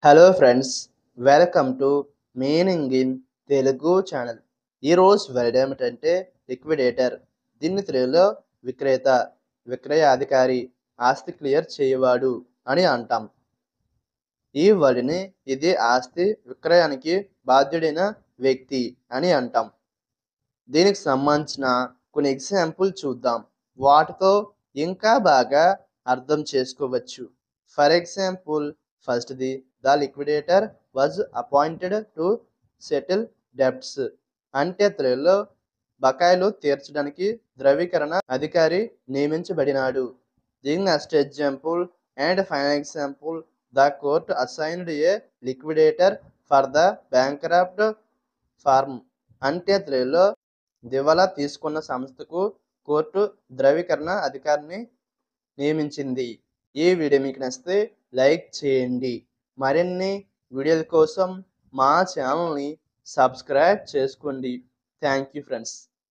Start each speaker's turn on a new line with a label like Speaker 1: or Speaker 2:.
Speaker 1: Hello friends, welcome to meaning in Telugu channel. ఈరోజు word ఏమిటంటే liquidator. దీన్ని తెలుగులో విక్రేత, విక్రయ అధికారి, ఆస్తి క్లియర్ చేయవాడు అని అంటాం. ఈ వర్డ్ని ఇది ఆస్తి విక్రయానికి బాధ్యుడైన వ్యక్తి అని అంటాం. దీనికి సంబంధించిన కొన్ని ఎగ్జాంపుల్ చూద్దాం. వాటితో ఇంకా బాగా అర్థం చేసుకోవచ్చు. ఫర్ ఎగ్జాంపుల్, ఫస్ట్ది, the liquidator was appointed to settle debts. అంటే తెలుగులో బకాయిలు తీర్చడానికి ధృవీకరణ అధికారి నియమించబడినాడు. దీని next example and final example, the court assigned a liquidator for the bankrupt firm. అంటే తెలుగులో దివాలా తీసుకున్న సంస్థకు కోర్టు ధృవీకరణ అధికారిని నియమించింది. ఈ వీడియో మీకు నచ్చితే లైక్ చేయండి. మరిన్ని వీడియోల కోసం మా ఛానల్ని సబ్స్క్రైబ్ చేసుకోండి. Thank you friends.